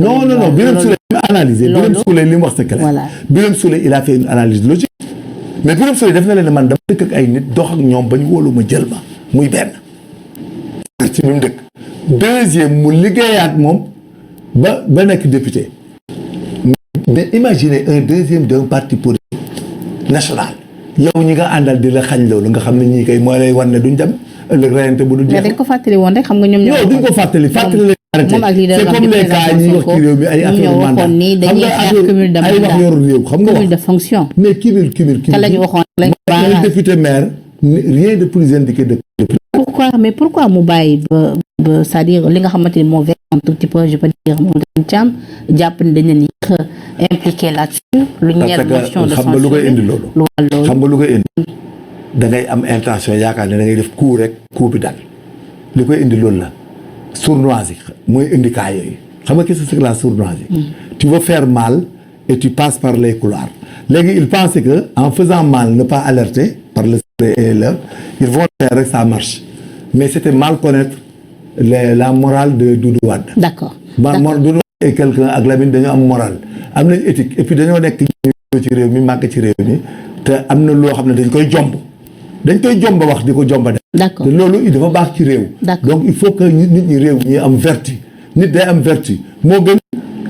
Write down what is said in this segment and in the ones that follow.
non Birame Souleye analysé Birame Souleye li mu wax c'est clair. voilà Birame Souleye il a fait une analyse logique. mais Birame Souleye def na leen ne man dama dëkk ak ay nit dox ak ñoom ba ñu wóolu ma jël ma muy benn. ci bi mu dëkk. deuxième mu liggéeyaat moom ba nekk député. mais imaginez un deuxième d'un parti politique national. yow ñi nga àndal di la xañ loolu nga xam ne ñii kay mooy lay wan ne duñ dem ëllëg reyante bu du jeex. mais dañ ko fàttali woon rek xam nga ñoom. non duñ ko fàttali leen. moom ak leader c'est comme les cas ñi wax ci réew mi ay affaire mandat xam nga ay wax yoru réew xam nga wax cumul de fonction. mais cumul te la ñu waxoon lañ député maire rien de plus indiqué de pourquoi mu bàyyi ba c'est-à-dire li nga xamante ni moo un tout petit peu je peux dire moom dañ ci am jàpp ni dañ leen yéex a impliqué là-dessus lu ñeel motion de censure xam nga lu koy indi loolu xam nga lu koy indi da ngay am intention yaakaar ne da ngay def coup rek coup bi dal li koy indi loolu la sournoisie mooy indi cas yooyu xam nga qu'est-ce que c'est la sournoisie tu veux faire mal et tu passes par les couloirs léegi il pense que en faisant mal ne pas alerter par le et l'heure ils vont faire rek ça marche mais c'était mal connaître la morale de Doudou Wade. D'accord. Doudou Wade est quelqu'un ak Lamine dañoo am morale am nañ éthique et puis dañoo nekk ci réew mi màgg ci réew mi te am na loo xam ne dañ koy jomb wax di ko jomba def. D'accord. te loolu dafa baax ci réew. donc il faut que nit ñi réew ñi am vertu nit day am vertu moo gën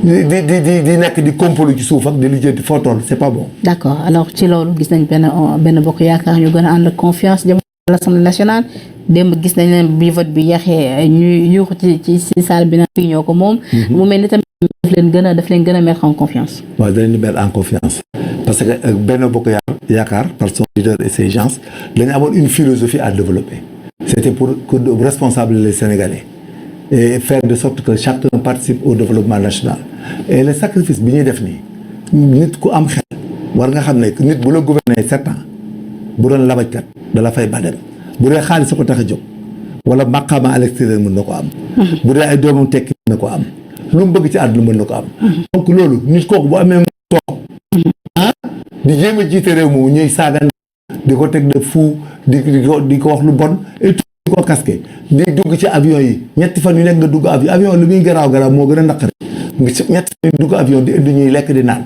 di nekk di kompolu ci suuf ak di lijjanti foo toll c'est pas bon. d'accord alors ci loolu gis nañ benn bokk yaakaar ñu gën a ànd confiance jëm à l'Assemblée nationale démb gis nañ leen bi vote bi yaxee ñuy yuuxu ci salle bi nag fii ñoo ko moom. mu mel ni tamit daf leen gën a mettre en confiance. waaw dañ leen mettre en confiance parce que benn bokk yaakaar par son leader et ses gens dañu amoon une philosophie à développer. c'était pour responsabiliser les Sénégalais et faire de sorte que chacun participe au développement national et le sacrifice bi ñuy def nii nit ku am xel war nga xam ne nit bu la gouverner 7 ans bu doon labajkat da la fay ba dem bu dee xaalis sa ko tax a jóg wala maqaama à l'extérieur mën na ko am bu dee ay doomam tekki mën na ko am lu mu bëgg ci àdduna mën na ko am donc loolu nit kooku bu amee toog di jéem a jiite réew moomu ñuy saagan di ko teg de fou di ko wax lu bon et tout di ko casqué di dugg ci avion yi ñetti fan yu nekk nga dugg avion lu muy garaaw moo gën a naqari ñetti fan yu dugg avion di indi ñuy lekk di naan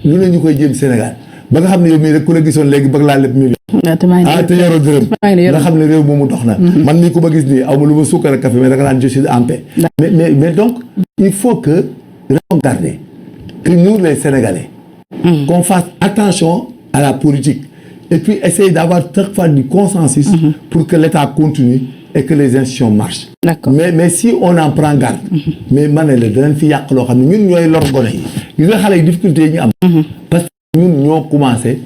lu ne ñu koy jéem Sénégal ba nga xam ne yow mii rek ku la gisoon léegi bëgg laa lépp million te yoroo dërëm nga xam ne réew moomu dox na man mii ku ma gis nii aw ma lu ma suukar ak café mais da nga naan je suis en paix mais donc il faut que regarder que nous les Sénégalais qu'on fasse attention à la politique et puis essayer d'avoir chaque fois du consensus pour que l'État continue et que les institutions marchent. D'accord. mais si on en prend garde mais man ne la danañ fi yàq loo xam ne ñun ñooy lor gone yi gis nga xale yi difficulté yi ñu am parce que ñun ñoo commencé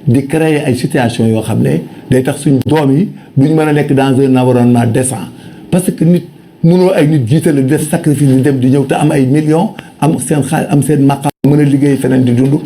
di créer ay situations yoo xam ne day tax suñ doom yi duñ mën a nekk dans un environnement décent parce que nit mënoo ay nit jiital di def sacrifice di dem di ñëw te am ay millions am seen xaalis am seen maqam mën a liggéey feneen di dund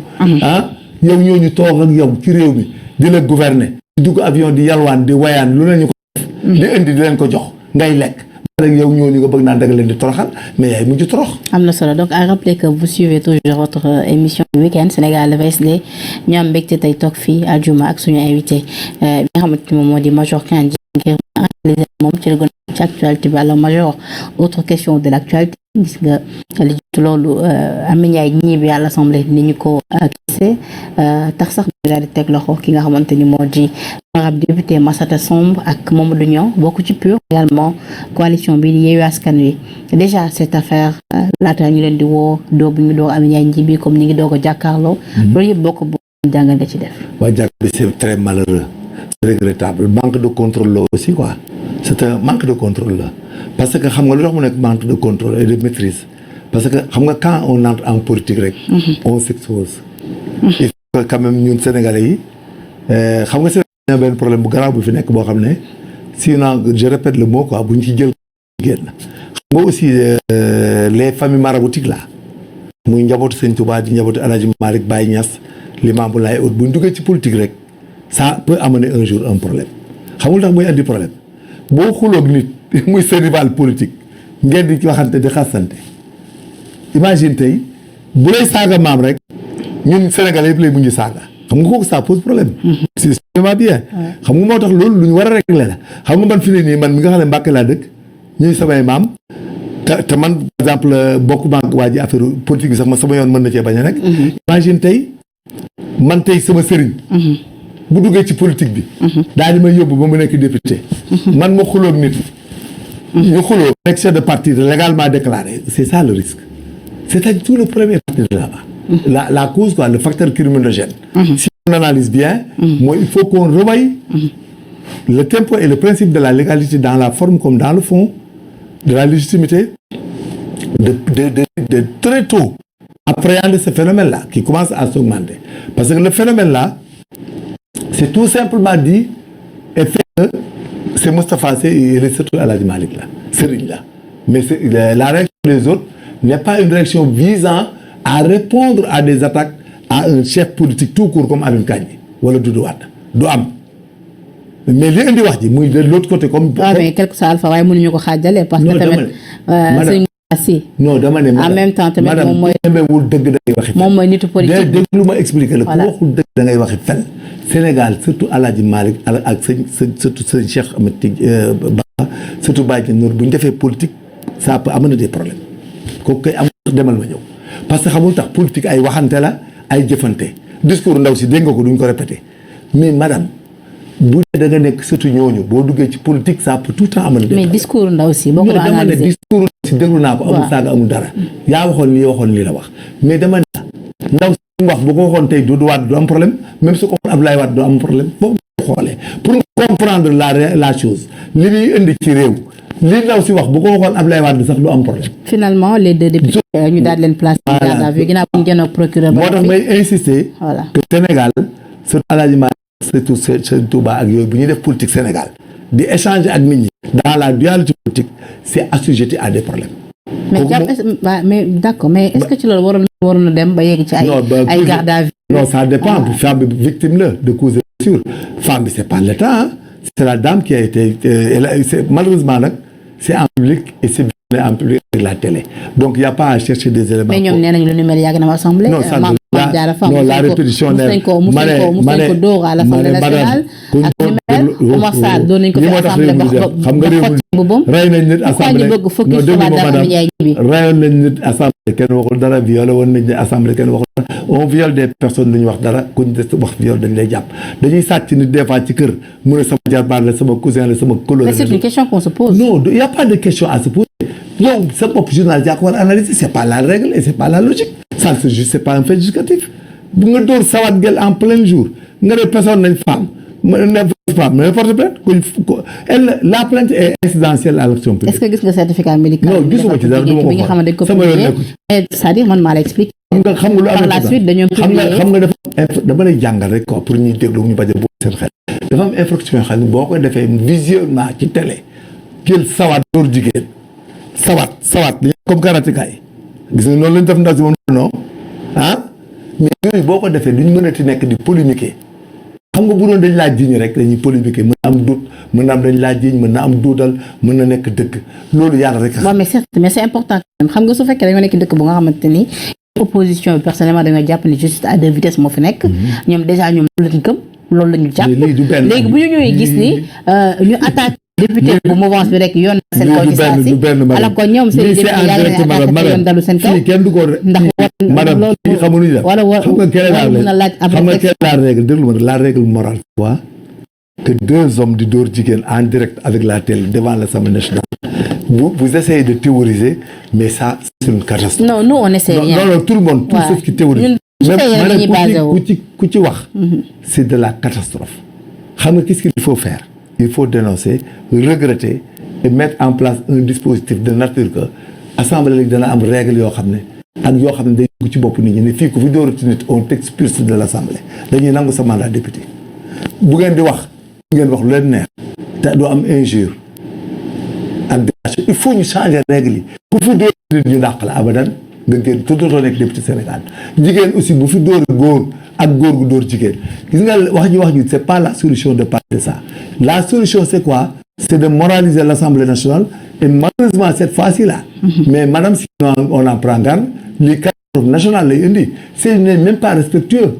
yow ñooñu toog ak yow ci réew mi di la gouverner di dugg avion di yalwaan di wayaan lu ne ñu ko def di indi di leen ko jox ngay lekk rek yow ñooñu nga bëgg naan danga leen di toroxal mais yaay mujj torox. am na solo donc à rappeler que vous suivez toujours votre émission du week-end Sénégal VSD ñu am mbégte tey toog fii àjjuma ak suñu invité bi nga xamante ni moom moo di Major Kandji ngir analyser moom ci la gën ci actualité bi alors Major autre question de l'actualité gis nga li jiitu loolu Amy Ndiaye ñii bi à l'Assemblée ni ñu ko gisee tax sax daal di teg loxo ki nga xamante ni moo di honorable député Massata Samb ak Mamadou Niang bokk ci PUR également coalition bi di Yewwi Askan Wi déjà cette affaire laata ñu leen di woo bu ñu doog Amy Ndiaye ñi bi comme ni ngi doog a jàkkaarloo loolu yëpp bokk bu jàngal nga ci def jàkk bi c'est très malheureux c'est regrettable manque de contrôle là aussi quoi c'est un manque de contrôle là parce que xam nga lu tax mu nekk manque de contrôle et de maîtrise parce que xam nga quand on entre en politique rek on s'expose il faut que quand même ñun Sénégalais yi xam nga c'est benn problème bu garaaw bu fi nekk boo xam ne sinon je répète le mot quoi bu ñu ci jël génn xam nga aussi les familles maraboutiques là muy njabootu Sëñ Touba di njabootu El Hadji Malick Baye Niass Limamou Laye bu ñu duggee ci politique rek ça peut amener un jour un problème xam nga lu tax muy andi problème boo xuloog nit muy sa rival politique ngeen di waxante di xasante imagine tey bu lay saaga maam rek ñun Sénégalais yëpp lay mujj saaga xam nga kooku ça pose problème c'est bien xam nga moo tax loolu lu ñu war a régler la xam nga man fi ne nii man mi nga xam ne Mbàkke laa dëkk ñuy samay maam te man par exemple bokkuma ak waa ji affaire politique bi sax ma sama yoon mën na cee bañ a nekk. imagine tey man tey sama sëriñ. bu duggee ci politique bi. daal di may yóbbu ba mu nekk député. man ma xuloo ak nit. ñu xuloo nekk chef de parti légalement déclaré c'est ça le risque. c'est-à-dire tout le premier parti de là-bas. la cause quoi le facteur criminogène. Si on analyse bien. mooy il faut qu'on revoie le tempo et le principe de la légalité dans la forme comme dans le fond, de la légitimité, de très tôt appréhender ce phénomène-là qui commence à s'augmenter. Parce que le phénomène-là, c'est tout simplement dit et fait que c'est Moustapha Sy et le surtout Aladji Malick là, Serigne là. Mais la réaction des autres n'est pas une réaction visant à répondre à des attaques à un chef politique tout court comme Alioune Kandji wala Doudou Wade du am. Mais li indi wax ji muy de l'autre côté comme. mais quelque soit Alpha waaye mënuñu ko xaajale. parce que tamit sëñ non dama ne en même temps tamit moom mooy demewul dëgg da ngay waxi fen. moom mooy nitu politique bi déglu ma expliquer la ku waxul dëgg da ngay waxi fen. Sénégal surtout Aladji Malick ak surtout sëñ Cheikh Ahmed Tidiane Ba surtout Baye Nour bu ñu defee politique ça peut amener des problèmes kooku kay amul demal ma ñëw parce que xamul tax politique ay waxante la ay jëfante discours ndaw si dégg nga ko duñ ko répété mais madame. bu dee da nga nekk surtout ñooñu boo duggee ci politique ça peut tout le temps amal. mais discours ndaw si boo ko dama ne analysé discours si déglu naa ko. amul saaga amul dara. yaa waxoon lii la wax mais dama ne ndaw si mu wax bu ko waxoon tey Doudou Wade du am problème même su ko waxoon Abdoulaye Wade du am problème foofu nga xoolee pour comprendre la chose li ñuy indi ci réew li ndaw si wax bu ko waxoon Abdoulaye Wade sax du am problème. finalement les deux députés ñu daal leen place. voilà ginnaaw bu ñu jënoog procureur. moo tax may insister. voilà que Sénégal surtout Aladji Malick surtout Sëñ Touba ak yooyu bu ñuy def politique Sénégal di échanger ak nit ñi dans la dualité politique c'est assujetti à des problèmes. mais d'accord mais est-ce que ci loolu waroon na dem ba yegg ci ay garde à vue. non ça dépend femme bi victime la de coups et blessures femme bi c'est pas l'État c'est la dame qui a été malheureusement nag c'est en public et c'est en public avec la télé donc il y a pas à chercher des éléments. mais ñoom nee nañu lu ni mel yàgg na ma assemblée. non ça non la répétition ne ko dóor à l'Assemblée nationale ak ni mel Oumar Sarr doon nañu ko fi assemblée xam nga réew mi rey nañ nit assemblée non dégg nga madame reyoon nañ nit assemblée kenn waxul dara violé woon nañ ne assemblée kenn waxul dara on viole des personnes duñu wax dara kuñ des wax viol dañ lay jàpp dañuy sàcc nit des fois ci kër mu ne sama jarbaat la sama cousin la sama collègue. mais c'est une question qu'on se pose. non il y a pas de question à se poser yow sa bopp journaliste yaa ko war a analyser c'est pas la règle et c'est pas la logique ça ne se juge c'est pas un fait justificatif bu nga dóor sawat gel en plein jour nga ne personne nañ femme mais porte plainte la plainte est incidentielle à l'action publique. est-ce que gis nga certificat médical. non gisuma ci dara du ma ko xool sama yoon nekku ci. c'est-à-dire man maa la expliqué. xam nga lu am par la suite dañoo xam nga dama lay jàngal rek quoi pour ñuy déglu ñu bañ a boobu seen xel. dafa am infraction xam ne boo ko defee visuellement ci télé jël sawat dóor jigéen sawat comme karatéka yi gis nga noonu lañ def ndaw si moom non ah mais yooyu boo ko defee duñ mënati nekk di polémiquer xam nga bu doon dañ laa jiiñ rek dañuy polémiquer mën na am doute mën na am dañ laa jiiñ mën na am duudal mën na nekk dëkk loolu yàlla rek. waaw mais c'est important xam nga su fekkee dañoo nekk dëkk bu nga xamante ni opposition bi personnellement dañoo jàpp ni justice à deux vitesses moo fi nekk. ñoom déjà ñoom loolu lañ gëm loolu la ñu jàpp. léegi bu ñu ñëwee gis ni ñu attaque député bu mouvance bi rek yoon seen kaw ci saa si alors que ñoom seen député yaa ngi leen attaqué yoon dalu seen kaw kenn du ko ndax madame fii xamuñu la wala xam nga quelle est la règle déglu ma la règle morale quoi que deux hommes di dóor jigéen en direct avec la télé devant l'Assemblée nationale vous essayez de théoriser mais ça c'est une catastrophe. non nous on essaie rien non tout le monde tout ceux qui théorisent même ku ci wax c'est de la catastrophe xam nga qu'est-ce qu'il faut faire. Il faut dénoncer, regretter et mettre en place un dispositif de nature que assemblée léegi dana am règle yoo xam ne ak yoo xam ne day dugg ci bopp nit ñi ne fii ku fi dóorati nit on t'expulse de l'assemblée dañuy nangu sa mandat député bu ngeen di wax lu leen neex te doo am injure ak déclaration il faut ñu changer règle yi ku fi dóor nit ñu dàq la abadan nga génn dootoo nekk député Sénégal jigéen aussi bu fi dóor góor ak góor gu dóor jigéen gis nga wax ji c'est pas la solution de parler de ça la solution c'est quoi c'est de moraliser l'Assemblée nationale et malheureusement cette fois-ci là mais madame si on en prend garde les catastrophes nationales lay indi c'est même pas respectueux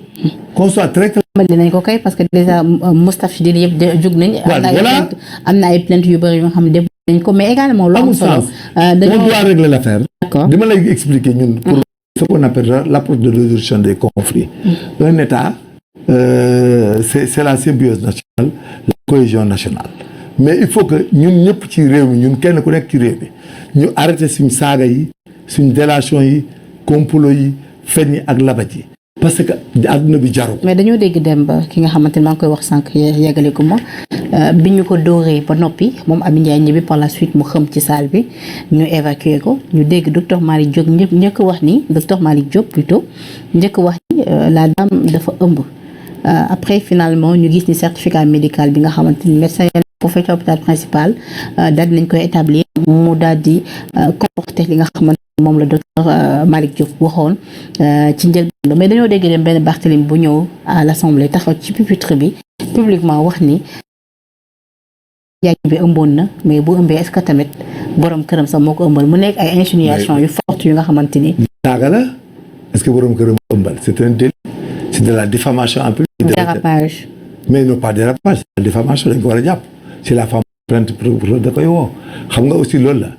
qu'on soit très clair. dinañ ko kay parce que déjà Moustapha Chidine yëpp jóg nañ am na ay plainte yu bëri yoo xam ne dañ ko mais également lu am amul solo sens on doit régler l'affaire. d'accord dama lay expliquer ñun pour ce qu'on appelle l'approche de résolution des conflits. Un État c'est la symbiose nationale, la cohésion nationale. Mais il faut que ñun ñëpp ci réew mi ñun kenn ku nekk ci réew mi ñu arrêté suñ saaga yi suñ délation yi complot yi fen yi ak labat yi parce que àdduna bi jaru. mais dañoo dégg dem ba ki nga xamante ne maa ngi koy wax sànq yeggale ko ma bi ñu ko dóoree ba noppi moom Amy Ndiaye ñibbi par la suite mu xëm ci salle bi ñu évacuer ko ñu dégg docteur Malick Diop njëkk wax ni docteur Malick Diop plutôt njëkk wax ni la dame dafa ëmb après finalement ñu gis ni certificat médical bi nga xamante ni médecin bu fekkee hôpital principal daal dinañ koy établir mu daal di comporter li nga xamante moom la docteur Malick Diop waxoon ci njëlbeen mais dañoo dégg dem benn Barthélémy bu ñëw à l'Assemblée taxaw ci pupitre bi publiquement wax ni yaay bi ëmboon na mais bu ëmbee est-ce que tamit borom këram sax moo ko ëmbal mu nekk ay insinuation yu forte yu nga xamante ni. saaga la est-ce que borom këram ëmbal c'est un délit c'est de la diffamation en public. dérapage. mais non pas dérapage c'est la diffamation dañ ko war a jàpp si la femme plainte pour da koy woo xam nga aussi loolu la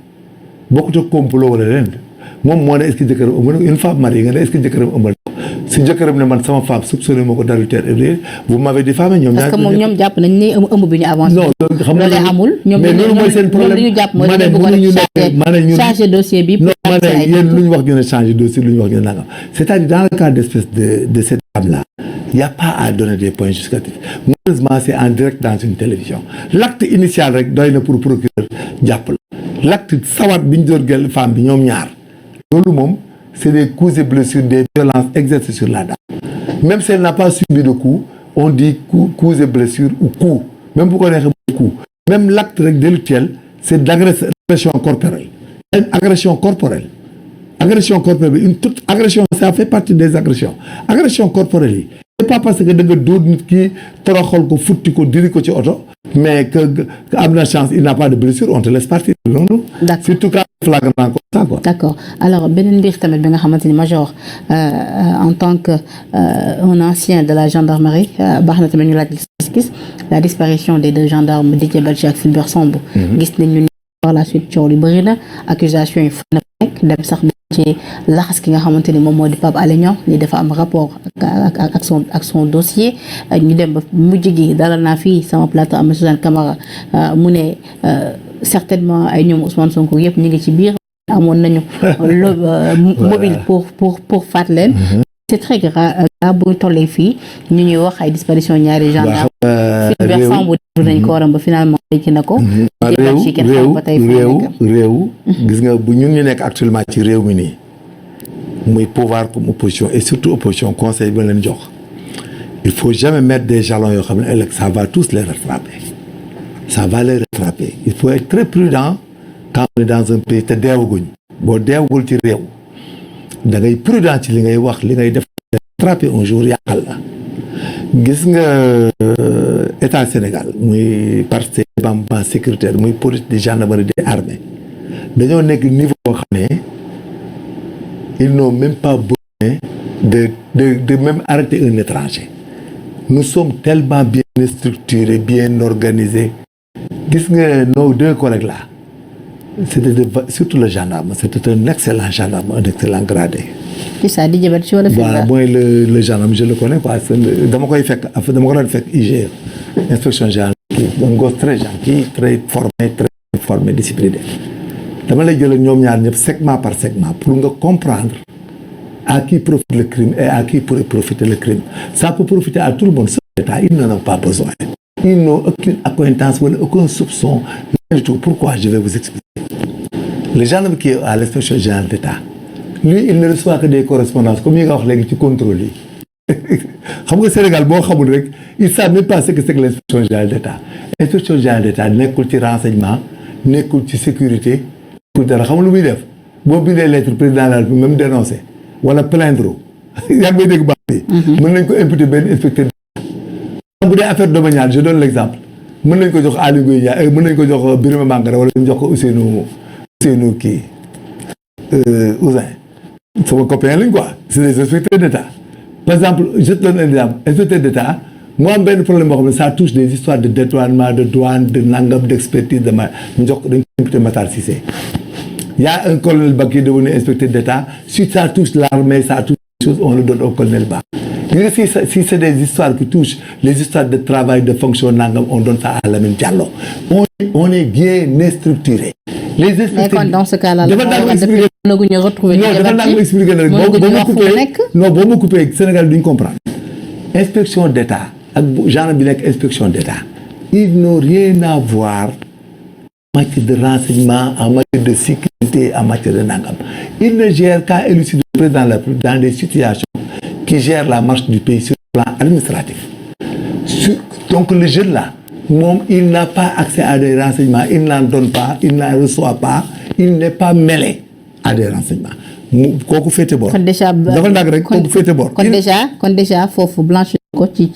bokkut ak complot wala leneen moom moo ne est-ce que jëkkëram ëmbal une femme mariée nga ne est-ce que jëkkëram ëmbal si jëkkëram ne man sama femme soupçonné moo ko d'adultère vous m'avez diffamé ñoom. parce que moom ñoom jàpp nañ ni ëmb bi ñu avancé. non xam nga loolu amul. ñoom mais loolu mooy seen problème ñu jàpp mooy dañu bëgg a changer dossier bi. non ma ne yéen lu ñu wax ñu ne changer dossier lu ñu wax ñu ne nangam c'est-à-dire dans le cas d'espèce de cette femme-là il y a pas à donner des points justificatifs malheureusement c'est en direct dans une télévision l'acte initial rek doy na pour procureur jàpp la l'acte sawat bi ñu doon gël femme bi ñoom ñaar loolu moom c'est des coups et blessures des violences exercées sur la dame même si elle n'a pas subi de coups on dit coups et blessures ou coups même bu ko neexee coups même l'acte rek délictuel c'est d'agression corporelle une agression corporelle bi une toute agression ça fait partie des agression corporelle yi c'est pas parce que da nga dóor nit ki toroxal ko futti ko diri ko ci oto mais que am na chance il n'a pas de blessure on te laisse partir noonu. d'accord surtout quand flagrant comme ça quoi. d'accord alors beneen mbir tamit bi nga xamante ni major en tant que un ancien de la gendarmerie baax na tamit ñu laaj gis la disparition des 2 gendarmes Didier Badji ak Fulbert Sambou. gis nañu ni par la suite coow li bëri na accusation yi fa nekk dem sax ci laxas ki nga xamante ni moom moo di Pape Alé Niang ni dafa am rapport ak son dossier ñu dem ba mujj gi dalal naa fii sama plateau am Suzanne Camara mu ne certainement ay ñoom Ousmane Sonko yëpp ñu ngi ci biir amoon nañu mobile pour faat leen c'est très grave bu tollee fii ñu ñuy wax ay disparition ñaari gendarme Fulbert Sambou nañ ko waram ba finalement ci na ko réew gis nga bu ñun ñu nekk actuellement ci réew mi nii muy pouvoir comme opposition et surtout opposition conseil bi leen jox il faut jamais mettre des jalons yoo xam ne ëllëg ça va tous les rattraper il faut être très prudent quand on est dans un pays te deewaguñ boo deewagul ci réew da ngay prudent ci li ngay wax li ngay def rattraper un jour yàqal la gis nga état Sénégal muy partie bamba sécuritaire muy police de gendarmerie des armées dañoo nekk niveau boo xam ne ils n'ont même pas besoin de même arrêter un étranger nous sommes tellement bien structurés bien organisés gis nga nos 2 collègues là surtout le gendarme c'était un excellent gendarme un excellent gradé. c'est ça Didier Badji wala voilà mooy le gendarme je le connais quoi dama ko doon fekk IGE inspection générale un gosse très gentil très formé discipliné dama lay jël ñoom ñaar ñëpp segment par segment pour nga comprendre à qui profite le crime et à qui pourrait profiter le crime ça peut profiter à tout le monde. L'État ils n'en ont pas besoin ils n'ont aucune accointance wala aucun soupçon du tout. Pourquoi? Je vais vous expliquer. Le gendarme qui est à l'inspection générale d'État lui il ne reçoit que des correspondances comme yi nga wax léegi ci contrôle yi xam nga Sénégal boo xamul rek il savent même pas ce que c'est que l'inspection générale d'État. Inspection générale d'État nekkul ci renseignement nekkul ci sécurité pour dara xam lu muy def boo bindee lettre président de la République même dénoncé wala plaindre yaa ngi may dégg baax bi mën nañ ko imputer benn inspecteur bu dee affaire domaniale je donne l'exemple mën nañ ko jox Aly Ngouille Ndiaye mën nañ ko jox Birima Mangara wala ñu jox ko Ousseynou kii Ousin sama copain lañ quoi c'est des inspecteurs d'État par exemple je te donne un exemple inspecteur d'État moo am benn problème boo xam ne ça touche des histoires de détournement de douane de nangam d'expertise de ma njox dañ ko imputé Matar Cissé. Il y a un colonel Ba qui est devenu inspecteur d'État. Si ça touche l'armée, ça touche les choses, on le donne au colonel Ba. Si c'est des histoires qui touchent les histoires de travail, de fonction, on donne ça à Lamine Diallo. On est bien structuré. Les mais quand dans ce cas-là, non, boo ma coupé Sénégal duñ comprendre. Inspection d'État ak genre bi nekk inspection d'État, ils n'ont rien à voir en matière de renseignement, en matière de sécurité, en matière de nangam. Ils ne gèrent qu'à élucider le président de la République dans des situations qui gèrent la marche du pays sur le plan administratif. Donc le jeune là, il n'a pas accès à des renseignements, il n'en donne pas, il n'en reçoit pas, il n'est pas mêlé à des renseignements. Kooku féete boor. kon déjà dafa nag rek kooku féete boor. kon déjà foofu blanchir ko ci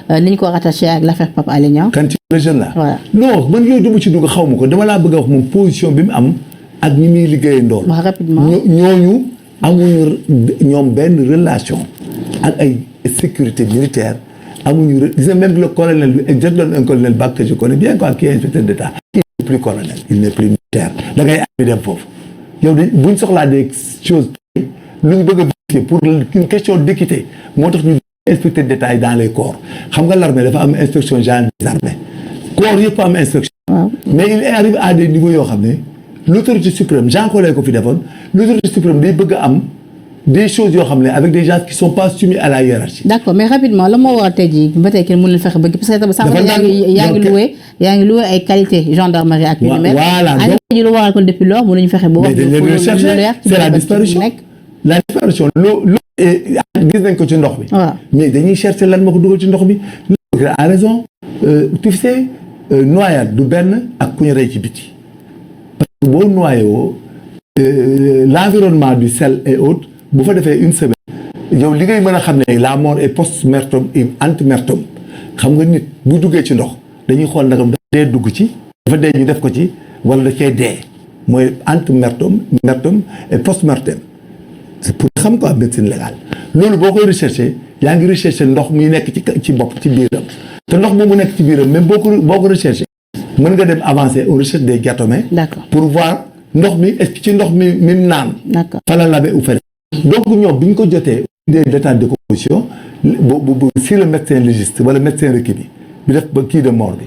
ni ñu ko rattaché ak l'affaire Pape Alé Niang. quand le jeune là. voilà non man yooyu duma ci dugg xaw ma ko dama laa bëgg a wax moom position bi mu am ak ñi muy liggéeyee ndool. wax rapidement ñooñu amuñu ñoom benn relation ak ay sécurité militaire amuñu gis nga même le colonel bi je donne un colonel Ba que je connais bien quoi qui est inspecteur d'État. Il n'est plus colonel, il n'est plus militaire da ngay am dem foofu. yow de buñ soxlaa des choses lu ñu bëgg a pour une question d'équité moo tax ñu inspecteur d'État dans les corps xam nga l'armée dafa am inspection générale des armées corps yëpp am inspection. mais il arrive à des niveaux yoo xam ne l'autorité suprême Jean Collin ko fi defoon l'autorité suprême day bëgg a am des choses yoo xam ne avec des gens qui sont pas soumis à la hiérarchie. d'accord mais rapidement la moo war a tey jii ba tey kenn mën leen fexe bëgg parce que tamit sànq yaa ngi loué ay qualité gendarmerie ak yu ni mel. voilà donc lu waral kon depuis lors mënuñu fexe ba wax. c'est la disparition la disparition loo gis nañ ko ci ndox bi. mais dañuy chercher lan moo ko dugal ci ndox bi. a raison tu sais noyade du benn ak ku ñu rey ci biti parce que boo noyé woo l'environnement du sel et autres bu fa defee une semaine yow li ngay mën a xam ne la mort est post-mortem et ante-mortem xam nga nit bu duggee ci ndox dañuy xool nagam dafa dee dugg ci dafa dee ñu def ko ci wala da cee dee mooy ante-mortem et post-mortem c'est pour xam quoi médecine légale loolu boo koy rechercher yaa ngi rechercher ndox muy nekk ci bopp ci biiram te ndox moomu nekk ci biiram même boo ko rechercher mën nga dem avancer on recherche des diatomées pour voir ndox mi est-ce que ci ndox mi naan fa la labe ou feneen donc ñoom bi ñu ko jotee des détails de décomposition si le médecin légiste wala médecin requis bi def ba kii de mort bi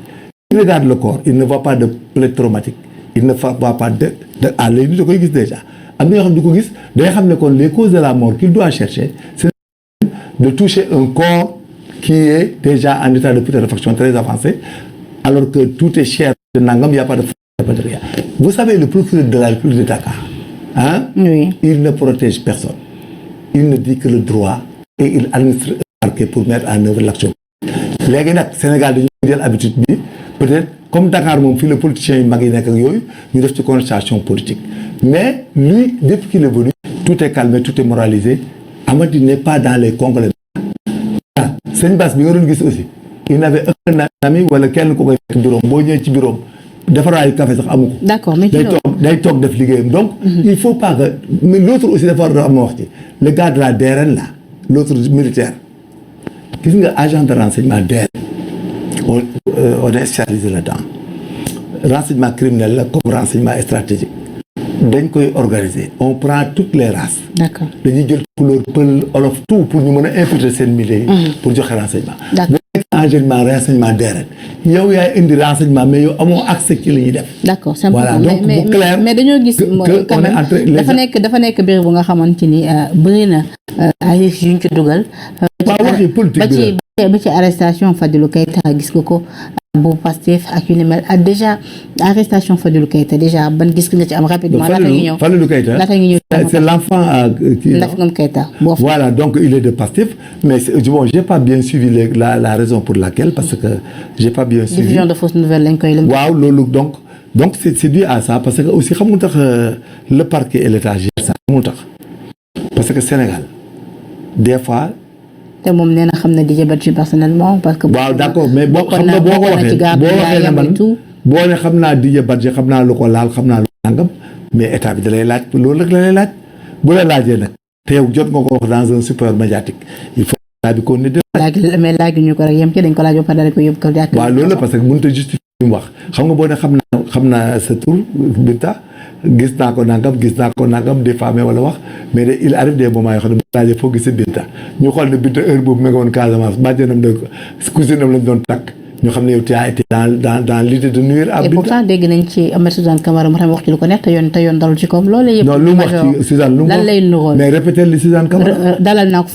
il regarde le corps il ne voit pas de plaie traumatique il ne voit pas de à l'œil da koy gis déjà am na yoo xam ne du ko gis day xam ne kon les causes de la mort qu'il doit chercher c'est de toucher un corps qui est déjà en état de putréfaction très avancé alors que tout est cher de nangam il n'y a pas de rien. Vous savez le procureur de la République de Dakar oui. Il ne protège personne. Il ne dit que le droit et il administre un parquet pour mettre en œuvre l'action. léegi nag Sénégal dañu jël habitude bi peut-être comme Dakar moom fii la politiciens yu mag yi nekk ak yooyu ñu def ci connotation politique mais lui depuis qu'il est venu tout est calmé tout est moralisé Amady n'est pas dans les congrès. Sëñ Bass bi nga doon gis aussi il n'avait aucun ami wala kenn ko koy fekk bureau boo ñëwee ci bureau defaraayu café sax amu ko. d'accord mais day toog def liggéeyam donc. il faut pas que mais l'autre aussi dafa war a am wax ci le gars de la DRN là l'autre militaire gis nga agent de renseignement DRN on est spécialisé là-dedans renseignement criminel la comme renseignement stratégique dañ koy organiser on prend toutes les races. d'accord dañuy jël couleur pël olof tout pour ñu mën a infiltrer seen milieu pour joxe renseignement. d'accord renseignement DRN yow yaay indi renseignement mais yow amoo accès ci li ñuy def. d'accord c'est important voilà, donc bu clair mais dañoo gis quand même dafa nekk biir bu nga xamante ni bëri na ay risques yu ñu ci dugal. waaw waxi politique ba ci arrestation Fadilou Keita gis nga ko bu Pastef ak yu ni mel déjà arrestation Fadilou Keita déjà ban gis nga ci am rapidement. Fadilou Keita c'est l'enfant Ndaf Ngom Keita. voilà donc il est de Pastef mais bon j'ai pas bien suivi la raison pour laquelle parce que j'ai pas bien suivi. diffusion de fausses nouvelles lañ koy. waaw loolu donc c'est dû à ça parce que aussi xam nga tax le parquet et l'État gère ça xam nga tax parce que Sénégal des fois. te moom nee na xam na Didier Badji personnellement parce que. waaw d'accord mais boo xam nga boo ko waxee ne man boo ne xam naa Didier Badji xam naa lu ko laal xam naa lu ko nangam mais état bi da lay laaj loolu rek la lay laaj bu la laajee nag te yow jot nga ko wax dans un support médiatique il faut bi kon ne mais laaj ñu ko rek yem ci dañ ko laaj ba pare dañ ko yóbbu ko jàkk. waaw loolu la parce que mënut a justifier li mu wax xam nga boo ne xam naa sa tur Binta gis naa ko nangam diffamé wala wax mais de il arrive des moments yoo xam ne bu laajee foo gisee Binta ñu xool ne Binta heure boobu ma nga woon Casamance bàjjenam de cousinam lañ doon takk ñu xam ne yow tu as été dans l'idée de nuire à Binta. et pourtant dégg nañ ci Ahmed Suzanne Camara mu xam wax ci lu ko nekk te yoon dalul ci koom loolu yëpp. non lu mu wax ci Suzanne lu mu wax lan lay nuróol mais répéter li Suzanne Camara dalal naa ko